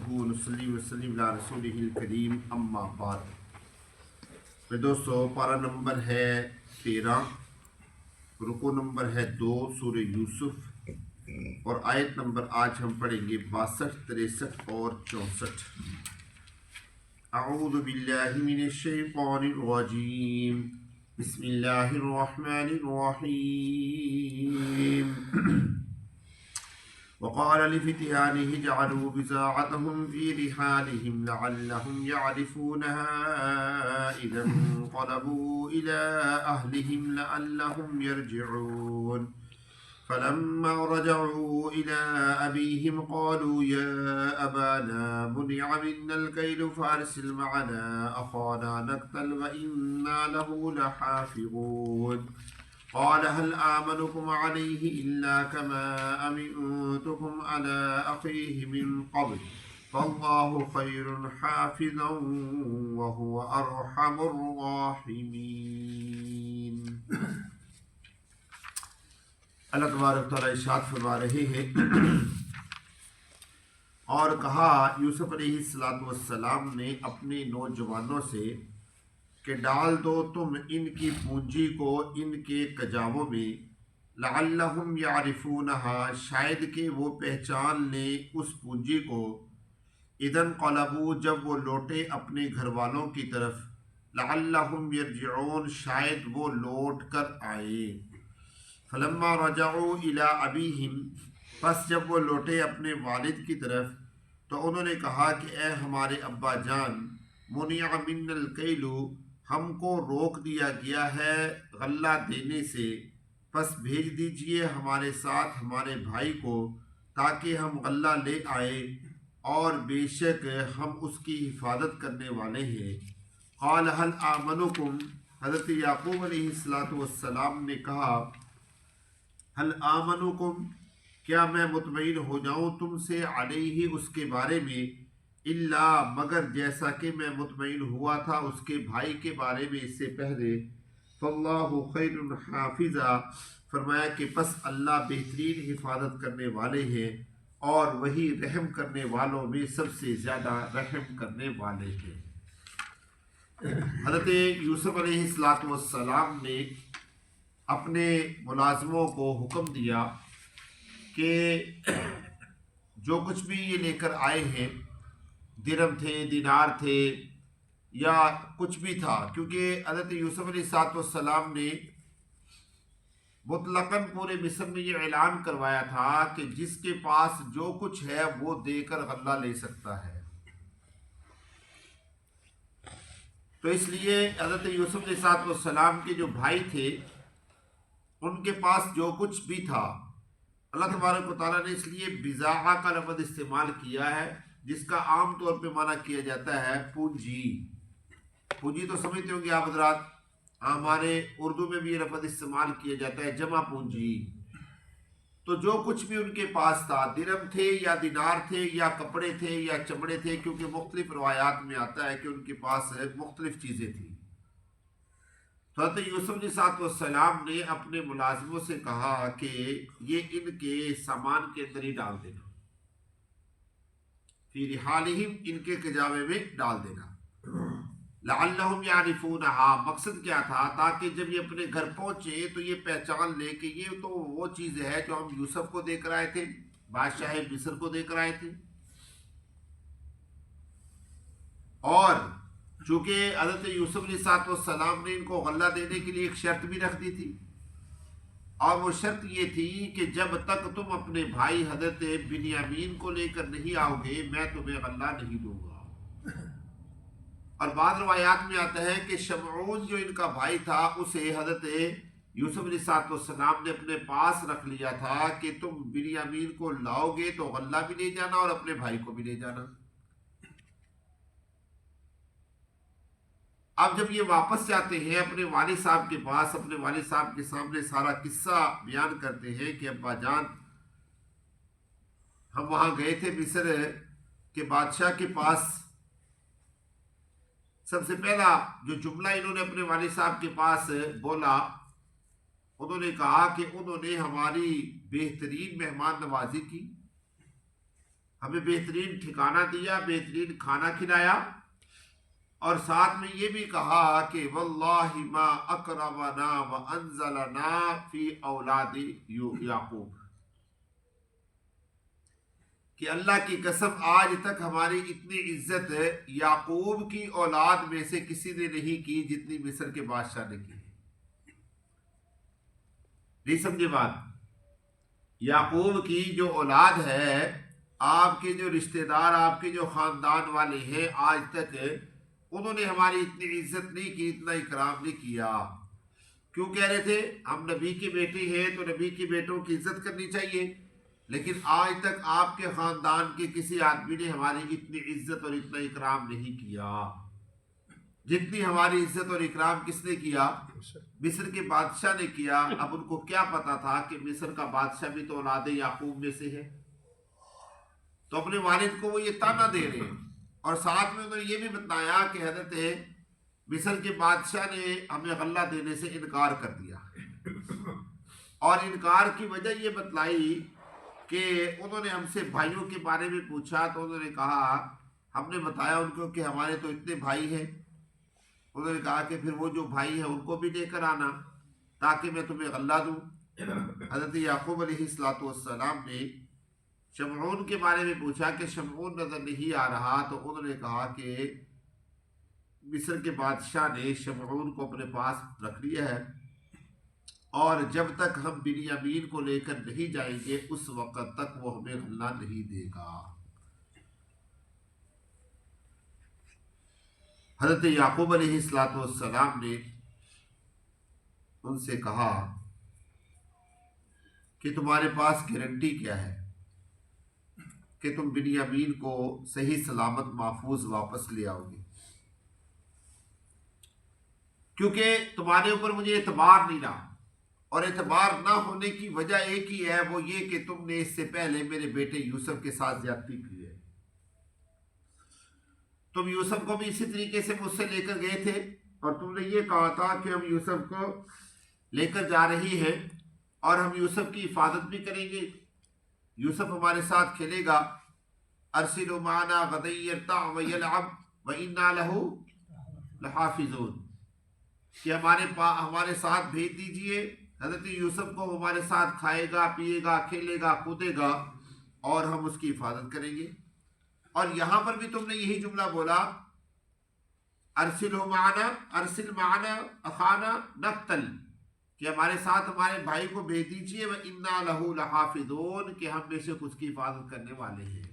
نحمدہ ونصلی وسلم علی رسولہ الکریم اما بعد۔ میرے دوستو، پارہ نمبر ہے 13، رکوع نمبر ہے 2 سورہ یوسف، اور آیت نمبر آج ہم پڑھیں گے 62، 63 اور 64۔ اعوذ باللہ من الشیطان الرجیم، بسم اللہ الرحمن الرحیم۔ وقال لفتيانه اجعلوا بضاعتهم في رحالهم لعلهم يعرفونها إذا انقلبوا إلى أهلهم لعلهم يرجعون فلما رجعوا إلى أبيهم قالوا يا أبانا منع منا الكيل فأرسل معنا أخانا نكتل وإنا له لحافظون قال هل آمنكم عليه إلا كما أمنتكم على أخيه من قبل فالله خير حافظا وهو أرحم الراحمين۔ اللہ تبارک تعالیٰ ارشاد فرما رہے ہیں، اور کہا یوسف علیہ السلام نے اپنے نوجوانوں سے کہ ڈال دو تم ان کی پونجی کو ان کے کجاووں میں، لعلہم یعرفونہا شاید کہ وہ پہچان لیں اس پونجی کو، اذا انقلبوا جب وہ لوٹے اپنے گھر والوں کی طرف، لعلہم یرجعون شاید وہ لوٹ کر آئے، فلما رجعوا الی ابیہم پس جب وہ لوٹے اپنے والد کی طرف تو انہوں نے کہا کہ اے ہمارے ابا جان، منع منا الکیل ہم کو روک دیا گیا ہے غلہ دینے سے، پس بھیج دیجئے ہمارے ساتھ ہمارے بھائی کو تاکہ ہم غلہ لے آئے، اور بے شک ہم اس کی حفاظت کرنے والے ہیں۔ قال هل آمنکم، حضرت یعقوب علیہ السلام نے کہا هل آمنکم کیا میں مطمئن ہو جاؤں تم سے، علیہ اس کے بارے میں، الا مگر جیسا کہ میں مطمئن ہوا تھا اس کے بھائی کے بارے میں اس سے پہلے، فاللہ خیر حافظا فرمایا کہ پس اللہ بہترین حفاظت کرنے والے ہیں اور وہی رحم کرنے والوں میں سب سے زیادہ رحم کرنے والے ہیں۔ حضرت یوسف علیہ السلام نے اپنے ملازموں کو حکم دیا کہ جو کچھ بھی یہ لے کر آئے ہیں، درم تھے، دینار تھے یا کچھ بھی تھا، کیونکہ حضرت یوسف علیہ السلام نے مطلقاً پورے مصر میں یہ اعلان کروایا تھا کہ جس کے پاس جو کچھ ہے وہ دے کر غلہ لے سکتا ہے، تو اس لیے حضرت یوسف علیہ السلام کے جو بھائی تھے ان کے پاس جو کچھ بھی تھا، اللہ تبارک و تعالیٰ نے اس لیے بضاعہ کا لفظ استعمال کیا ہے، جس کا عام طور پہ معنی کیا جاتا ہے پونجی۔ پونجی تو سمجھتے ہوں گے آپ حضرات، ہمارے اردو میں بھی یہ لفظ استعمال کیا جاتا ہے جمع پونجی۔ تو جو کچھ بھی ان کے پاس تھا، درم تھے یا دینار تھے یا کپڑے تھے یا چمڑے تھے، کیونکہ مختلف روایات میں آتا ہے کہ ان کے پاس مختلف چیزیں تھیں، تو حضرت یوسف علیہ السلام نے اپنے ملازموں سے کہا کہ یہ ان کے سامان کے اندر ہی ڈال دینا، فی رحالہم ان کے کجاوے میں ڈال دینا، لعلہم یعرفونہا مقصد کیا تھا، تاکہ جب یہ اپنے گھر پہنچے تو یہ پہچان لے کہ یہ تو وہ چیز ہے جو ہم یوسف کو دے کر آئے تھے، بادشاہ مصر کو دے کر آئے تھے۔ اور چونکہ حضرت یوسف علیہ السلام نے ان کو غلہ دینے کے لیے ایک شرط بھی رکھ دی تھی، اور وہ شرط یہ تھی کہ جب تک تم اپنے بھائی حضرت بنیامین کو لے کر نہیں آؤ گے میں تمہیں غلہ نہیں دوں گا۔ اور بعض روایات میں آتا ہے کہ شمعون جو ان کا بھائی تھا اسے حضرت یوسف علیہ السلام نے اپنے پاس رکھ لیا تھا کہ تم بنیامین کو لاؤ گے تو غلہ بھی لے جانا اور اپنے بھائی کو بھی لے جانا۔ اب جب یہ واپس جاتے ہیں اپنے والد صاحب کے پاس، اپنے والد صاحب کے سامنے سارا قصہ بیان کرتے ہیں کہ ابا جان ہم وہاں گئے تھے مصر کے بادشاہ کے پاس، سب سے پہلا جو جملہ انہوں نے اپنے والد صاحب کے پاس بولا، انہوں نے کہا کہ انہوں نے ہماری بہترین مہمان نوازی کی، ہمیں بہترین ٹھکانہ دیا، بہترین کھانا کھلایا، اور ساتھ میں یہ بھی کہا کہ واللہ ما اکرمنا وانزلنا فی اولاد یعقوب، کہ اللہ کی قسم آج تک ہماری اتنی عزت یعقوب کی اولاد میں سے کسی نے نہیں کی جتنی مصر کے بادشاہ نے کی۔ نہیں سمجھے بات؟ یعقوب کی جو اولاد ہے، آپ کے جو رشتہ دار، آپ کے جو خاندان والے ہیں، آج تک انہوں نے ہماری اتنی عزت نہیں کی، اتنا اکرام نہیں کیا۔ کیوں کہہ رہے تھے ہم نبی کے بیٹے ہیں تو نبی کے بیٹوں کی عزت کرنی چاہیے، لیکن آج تک آپ کے خاندان کے کسی آدمی نے ہماری اتنی عزت اور اتنا اکرام نہیں کیا جتنی ہماری عزت اور اکرام کس نے کیا؟ مصر کے بادشاہ نے کیا۔ اب ان کو کیا پتا تھا کہ مصر کا بادشاہ بھی تو اولاد یعقوب میں سے ہے، تو اپنے والد کو وہ یہ تانا دے رہے ہیں، اور ساتھ میں انہوں نے یہ بھی بتایا کہ حضرت مصر کے بادشاہ نے ہمیں غلہ دینے سے انکار کر دیا، اور انکار کی وجہ یہ بتلائی کہ انہوں نے ہم سے بھائیوں کے بارے میں پوچھا، تو انہوں نے کہا، ہم نے بتایا ان کو کہ ہمارے تو اتنے بھائی ہیں، انہوں نے کہا کہ پھر وہ جو بھائی ہیں ان کو بھی لے کر آنا تاکہ میں تمہیں غلہ دوں۔ حضرت یعقوب علیہ السلام نے شمعون کے بارے میں پوچھا کہ شمعون نظر نہیں آ رہا، تو انہوں نے کہا کہ مصر کے بادشاہ نے شمعون کو اپنے پاس رکھ لیا ہے، اور جب تک ہم بنیامین کو لے کر نہیں جائیں گے اس وقت تک وہ ہمیں غلہ نہیں دے گا۔ حضرت یعقوب علیہ السلام نے ان سے کہا کہ تمہارے پاس گارنٹی کیا ہے کہ تم بنیامین کو صحیح سلامت محفوظ واپس لے آؤ گے؟ کیونکہ تمہارے اوپر مجھے اعتبار نہیں رہا، اور اعتبار نہ ہونے کی وجہ ایک ہی ہے، وہ یہ کہ تم نے اس سے پہلے میرے بیٹے یوسف کے ساتھ زیادتی کی ہے۔ تم یوسف کو بھی اسی طریقے سے مجھ سے لے کر گئے تھے، اور تم نے یہ کہا تھا کہ ہم یوسف کو لے کر جا رہی ہیں اور ہم یوسف کی حفاظت بھی کریں گے، یوسف ہمارے ساتھ کھیلے گا۔ ارسلوا معنا غدا يرتع ويلعب وإنا له لحافظون، کہ ہمارے ساتھ بھیج دیجئے حضرت یوسف کو، ہمارے ساتھ کھائے گا، پیے گا، کھیلے گا، کودے گا، اور ہم اس کی حفاظت کریں گے۔ اور یہاں پر بھی تم نے یہی جملہ بولا، ارسل معنا اخانا نقتل، کہ ہمارے ساتھ ہمارے بھائی کو بھیج دیجئے، وَإِنَّا لَهُ لَحَافِظُونَ، کہ ہم بے شک اس کی حفاظت کرنے والے ہیں۔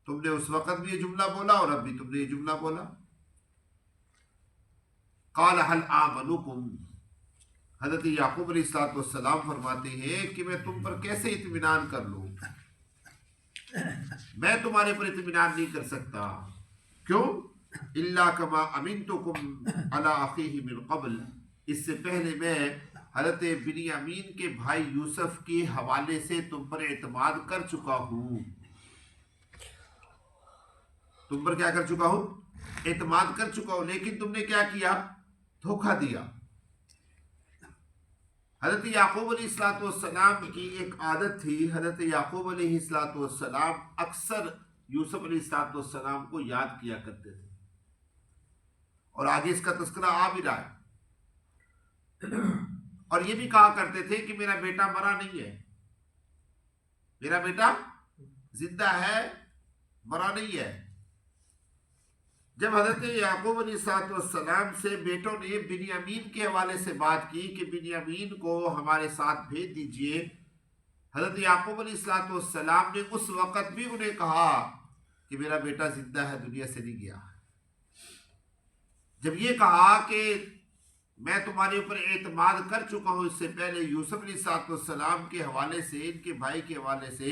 تم نے اس وقت بھی یہ جملہ بولا اور اب بھی تم نے یہ جملہ بولا۔ قَالَ هَلْ آمَنُكُمْ، حضرت یعقوب علیہ السلام فرماتے ہیں کہ میں تم پر کیسے اطمینان کر لوں؟ میں تمہارے پر اطمینان نہیں کر سکتا۔ کیوں؟ إِلَّا كَمَا أَمِنْتُكُمْ عَلَىٰ أَخِيهِ مِنْ قَبْلِ، اس سے پہلے میں حضرت بنیامین کے بھائی یوسف کے حوالے سے تم پر اعتماد کر چکا ہوں۔ تم پر کیا کر چکا ہوں؟ اعتماد کر چکا ہوں، لیکن تم نے کیا کیا؟ دھوکہ دیا۔ حضرت یعقوب علیہ السلام کی ایک عادت تھی، حضرت یعقوب علیہ السلام اکثر یوسف علیہ السلام کو یاد کیا کرتے تھے، اور آگے اس کا تذکرہ آ بھی رہا ہے، اور یہ بھی کہا کرتے تھے کہ میرا بیٹا مرا نہیں ہے، میرا بیٹا زندہ ہے، مرا نہیں ہے۔ جب حضرت یعقوب علیہ السلام سے بیٹوں نے بنیامین کے حوالے سے بات کی کہ بنیامین کو ہمارے ساتھ بھیج دیجئے، حضرت یعقوب علیہ السلام نے اس وقت بھی انہیں کہا کہ میرا بیٹا زندہ ہے، دنیا سے نہیں گیا۔ جب یہ کہا کہ میں تمہارے اوپر اعتماد کر چکا ہوں اس سے پہلے یوسف علیہ السلام کے حوالے سے، ان کے بھائی کے حوالے سے،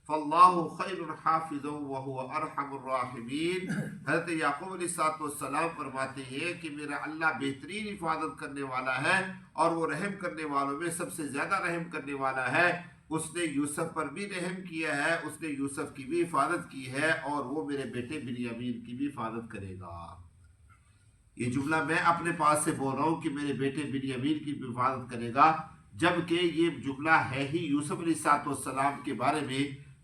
فَاللَّهُ خَيْرٌ حَافِظًا وَهُوَ أَرْحَمُ الرَّاحِمِينَ، حضرت یعقوب علیہ السلام فرماتے ہیں کہ میرا اللہ بہترین حفاظت کرنے والا ہے، اور وہ رحم کرنے والوں میں سب سے زیادہ رحم کرنے والا ہے۔ اس نے یوسف پر بھی رحم کیا ہے، اس نے یوسف کی بھی حفاظت کی ہے، اور وہ میرے بیٹے بنیامین کی بھی حفاظت کرے گا۔ یہ جملہ میں اپنے پاس سے بول رہا ہوں کہ میرے بیٹے بنیامین کی بھی حفاظت کرے گا، جبکہ یہ جملہ ہے ہی یوسف علیہ السلام کے بارے میں،